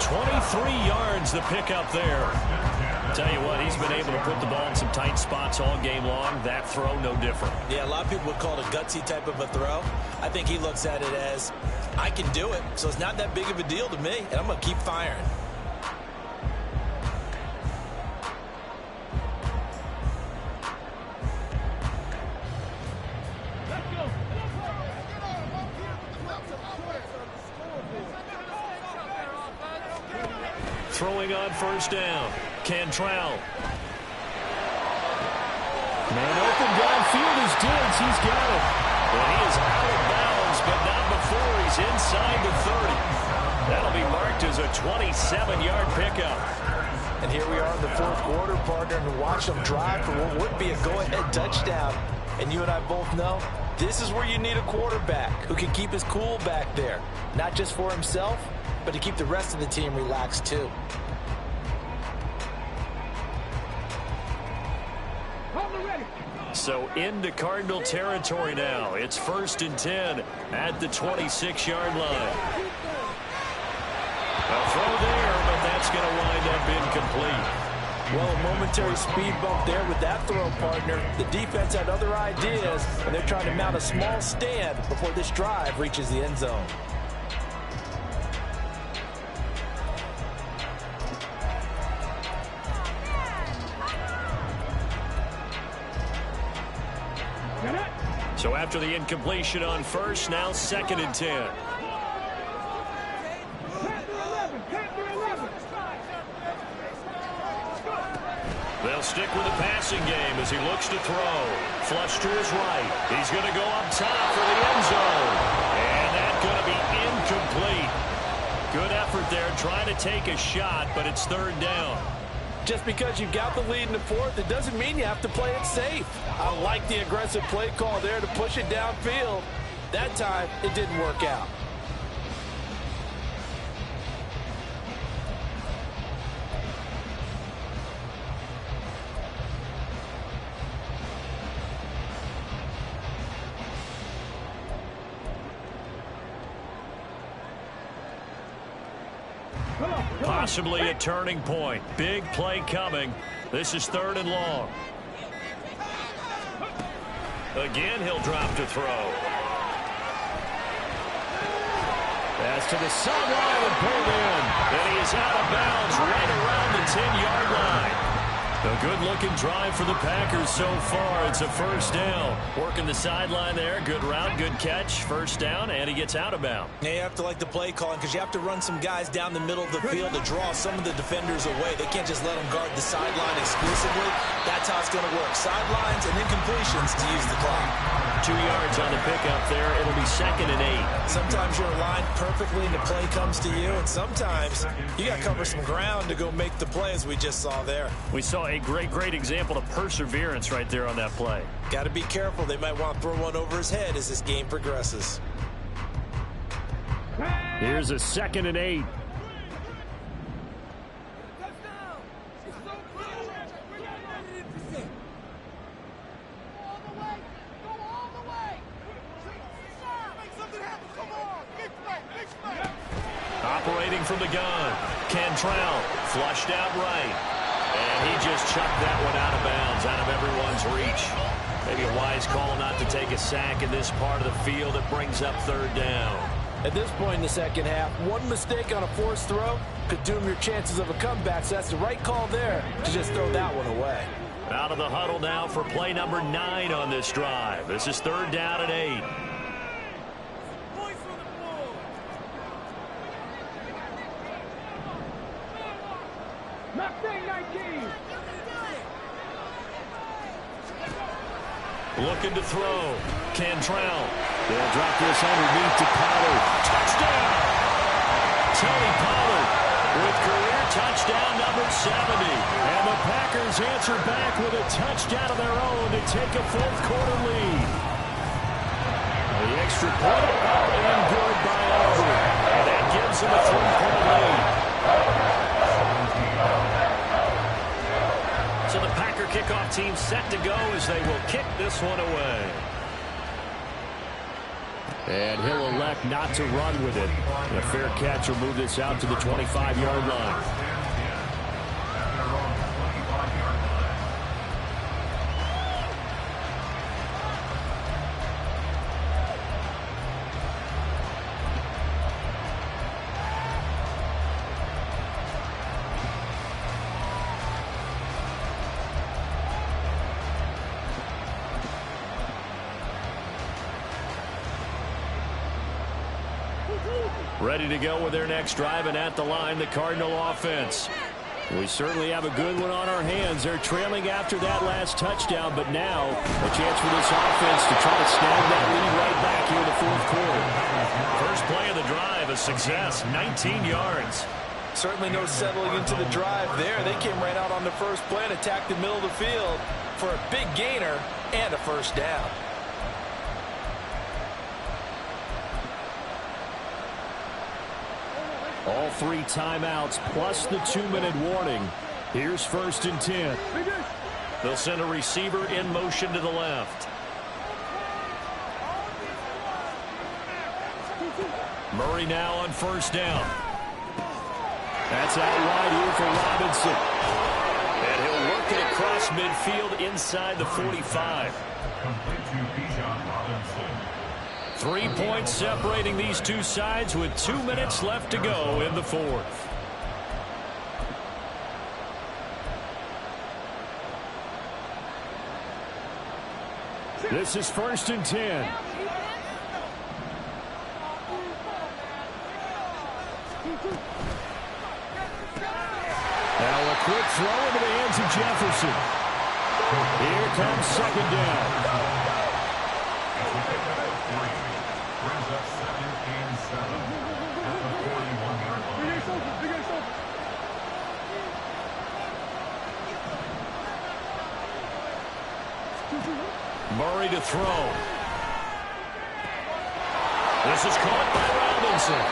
23 yards the pickup there. Tell you what, he's been able to put the ball in some tight spots all game long. That throw, no different. Yeah, a lot of people would call it a gutsy type of a throw. I think he looks at it as, I can do it, so it's not that big of a deal to me, and I'm going to keep firing. Throwing on 1st down. Cantrell. Man open downfield is Diggs. He's got it. Well, he is out of bounds, but not before he's inside the 30. That'll be marked as a 27-yard pickup. And here we are in the 4th quarter, partner, and watch them drive for what would be a go-ahead touchdown. And you and I both know this is where you need a quarterback who can keep his cool back there. Not just for himself, but to keep the rest of the team relaxed too. So into Cardinal territory now. It's 1st and 10 at the 26-yard line. A throw there, but that's going to wind up incomplete. Well, a momentary speed bump there with that throw, partner. The defense had other ideas, and they're trying to mount a small stand before this drive reaches the end zone. So after the incompletion on 1st, now 2nd and 10. They'll stick with the passing game as he looks to throw. Flush to his right. He's going to go up top for the end zone. And that's going to be incomplete. Good effort there trying to take a shot, but it's 3rd down. Just because you got the lead in the 4th, it doesn't mean you have to play it safe. I like the aggressive play call there to push it downfield. That time, it didn't work out. Possibly a turning point. Big play coming. This is 3rd and long. Again, he'll drop to throw. Pass to the sideline and pulled in. And he is out of bounds right around the 10-yard line. A good-looking drive for the Packers so far. It's a 1st down. Working the sideline there. Good route, good catch. 1st down, and he gets out of bounds. Yeah, you have to like the play calling because you have to run some guys down the middle of the field to draw some of the defenders away. They can't just let them guard the sideline exclusively. That's how it's going to work. Sidelines and incompletions to use the clock. 2 yards on the pickup there. It'll be 2nd and 8. Sometimes you're aligned perfectly and the play comes to you, and sometimes you got to cover some ground to go make the play as we just saw there. We saw a great example of perseverance right there on that play. Got to be careful. They might want to throw one over his head as this game progresses. Here's a 2nd and 8. Operating from the gun. Cantrell flushed out right. And he just chucked that one out of bounds, out of everyone's reach. Maybe a wise call not to take a sack in this part of the field. It brings up 3rd down. At this point in the 2nd half, one mistake on a forced throw could doom your chances of a comeback. So that's the right call there to just throw that one away. Out of the huddle now for play number 9 on this drive. This is 3rd down and 8. Looking to throw. Cantrell They'll drop this underneath to Pollard. Touchdown! Tony Pollard with career touchdown number 70. And the Packers answer back with a touchdown of their own to take a fourth quarter lead. The extra point up and good by Auburn. And that gives them a 3-point lead. So the Packer kickoff team set to go as they will kick this one away. And he'll elect not to run with it. A fair catch will move this out to the 25-yard line. Ready to go with their next drive, and at the line, the Cardinal offense. We certainly have a good one on our hands. They're trailing after that last touchdown, but now a chance for this offense to try to snag that lead right back here in the fourth quarter. First play of the drive, a success, 19 yards. Certainly no settling into the drive there. They came right out on the first play and attacked the middle of the field for a big gainer and a first down. All 3 timeouts plus the 2-minute warning. Here's 1st and 10. They'll send a receiver in motion to the left. Murray now on 1st down. That's out wide here for Robinson. And he'll work it across midfield inside the 45. Complete to Bijan Robinson. 3 points separating these two sides with 2 minutes left to go in the fourth. This is 1st and 10. Now a quick throw into the hands of Jefferson. Here comes 2nd down. Brings up 2nd and 7 at the 41-yard line. Murray to throw. This is caught by Robinson.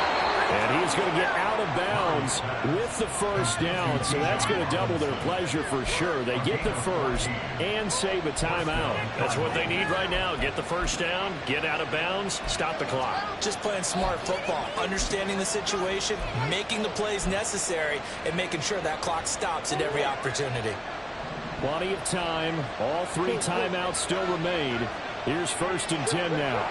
And he's going to get out of bounds with the first down. So that's going to double their pleasure for sure. They get the first and save a timeout. That's what they need right now. Get the first down, get out of bounds, stop the clock. Just playing smart football, understanding the situation, making the plays necessary, and making sure that clock stops at every opportunity. Plenty of time. All 3 timeouts still remain. Here's 1st and 10 now.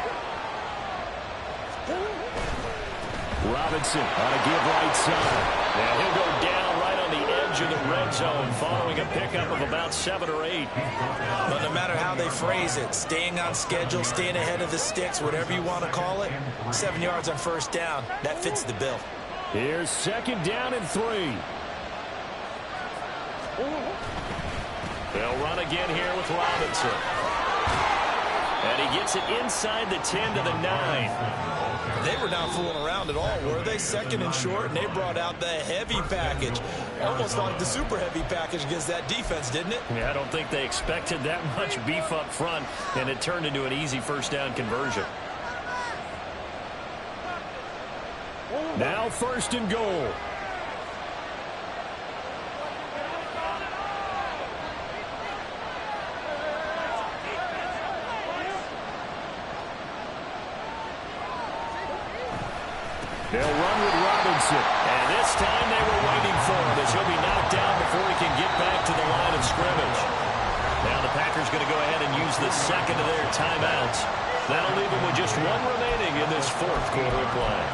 Robinson on a give right side. And he'll go down right on the edge of the red zone following a pickup of about 7 or 8. But no matter how they phrase it, staying on schedule, staying ahead of the sticks, whatever you want to call it, 7 yards on first down, that fits the bill. Here's 2nd down and 3. They'll run again here with Robinson. And he gets it inside the 10 to the 9. They were not fooling around at all, were they? 2nd and short, and they brought out the heavy package. Almost like the super heavy package against that defense, didn't it? Yeah, I don't think they expected that much beef up front, and it turned into an easy first down conversion. Now 1st and goal. They'll run with Robinson. And this time they were waiting for him as he'll be knocked down before he can get back to the line of scrimmage. Now the Packers going to go ahead and use the 2nd of their timeouts. That'll leave them with just 1 remaining in this fourth quarter of play.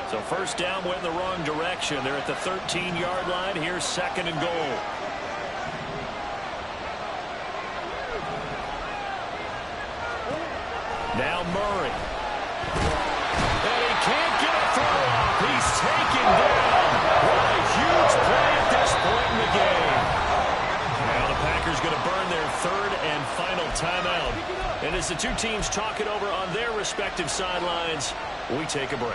So first down went in the wrong direction. They're at the 13-yard line. Here's 2nd and goal. Now Murray. And he can't get a throw off. He's taken down. What a As the two teams talk it over on their respective sidelines, we take a break.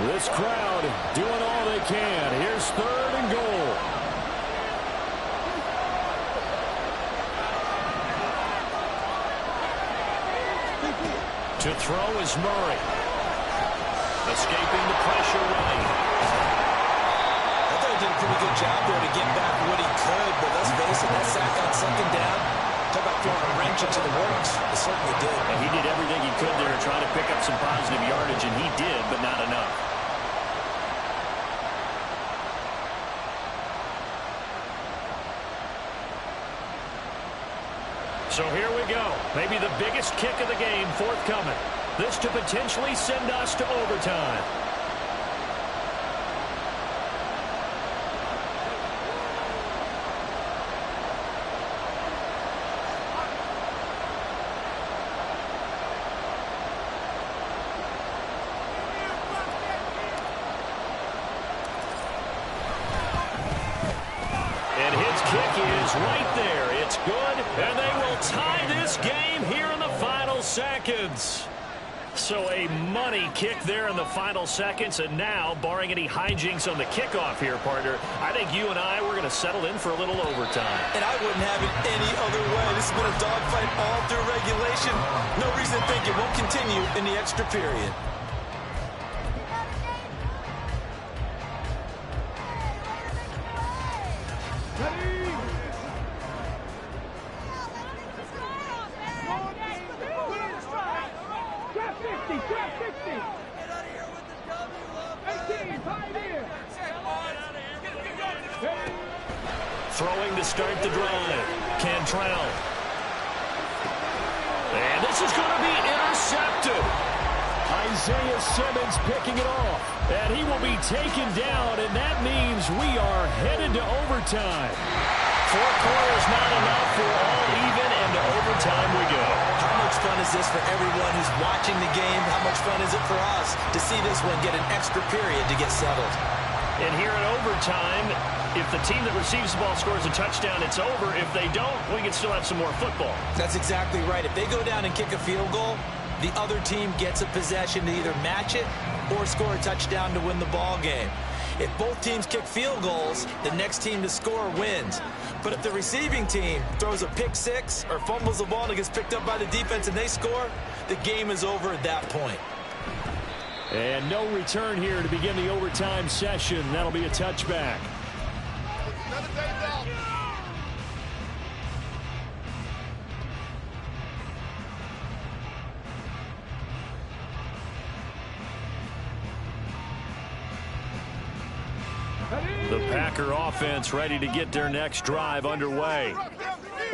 This crowd doing all they can. Here's 3rd and goal. To throw is Murray. Escaping the pressure right. I thought he did a pretty good job there to get back what he could, but let's face it, that sack on 2nd down, talk about throwing a wrench into the works. It certainly did. And he did everything he could there to try to pick up some positive yardage, and he did, but not enough. So here we go. Maybe the biggest kick of the game forthcoming. This to potentially send us to overtime. And his kick is right there. It's good, and they will tie this game here in the final seconds. So a money kick there in the final seconds, and now, barring any hijinks on the kickoff here, partner, I think you and I, we're going to settle in for a little overtime. And I wouldn't have it any other way. This has been a dogfight all through regulation. No reason to think it won't continue in the extra period. Throwing to start the drive. Cantrell. And this is going to be intercepted. Isaiah Simmons picking it off. And he will be taken down, and that means we are headed to overtime. 4 quarters not enough for all even, and to overtime we go. How much fun is this for everyone who's watching the game? How much fun is it for us to see this one get an extra period to get settled? And here in overtime, if the team that receives the ball scores a touchdown, it's over. If they don't, we can still have some more football. That's exactly right. If they go down and kick a field goal, the other team gets a possession to either match it or score a touchdown to win the ball game. If both teams kick field goals, the next team to score wins. But if the receiving team throws a pick six or fumbles the ball and it gets picked up by the defense and they score, the game is over at that point. And no return here to begin the overtime session. That'll be a touchback. The Packer offense ready to get their next drive underway.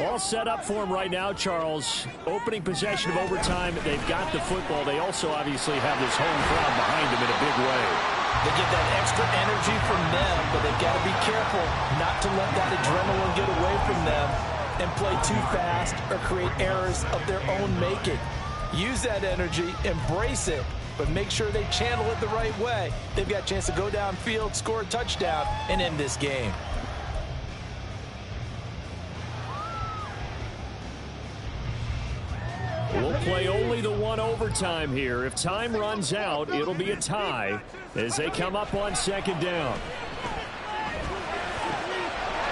All set up for them right now, Charles. Opening possession of overtime. They've got the football. They also obviously have this home crowd behind them in a big way. They get that extra energy from them, but they've got to be careful not to let that adrenaline get away from them and play too fast or create errors of their own making. Use that energy, embrace it, but make sure they channel it the right way. They've got a chance to go downfield, score a touchdown, and end this game. We'll play only the one overtime here. If time runs out, it'll be a tie as they come up on second down.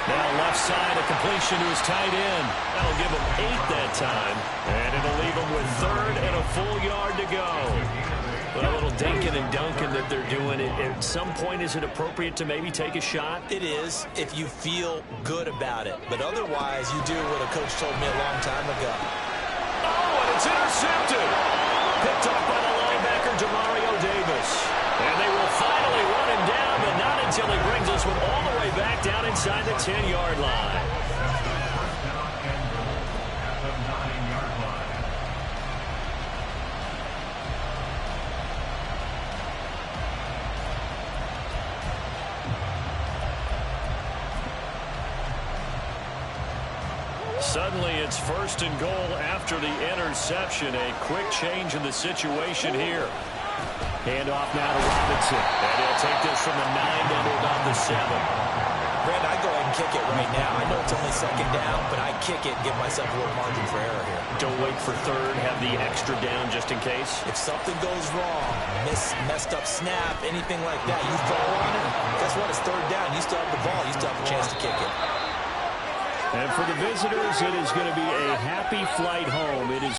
Now left side, a completion to his tight end. That'll give him 8 that time. And it'll leave him with 3rd and a full yard to go. But a little dinking and dunking that they're doing. At some point, is it appropriate to maybe take a shot? It is if you feel good about it. But otherwise, you do what a coach told me a long time ago. Oh, and it's intercepted. Picked up by the linebacker, Demario Davis. And they will finally run him down, but not until he brings us all the way back down inside the 10-yard line. Suddenly it's 1st and goal after the interception. A quick change in the situation here. Handoff now to Robinson. And he'll take this from the 9 down to about the 7. Brad, I go ahead and kick it right now. I know it's only 2nd down, but I kick it and give myself a little margin for error here. Don't wait for 3rd. Have the extra down just in case. If something goes wrong, messed up snap, anything like that, you fall on it, guess what? It's 3rd down. You still have the ball. You still have a chance to kick it. And for the visitors, it is going to be a happy flight home.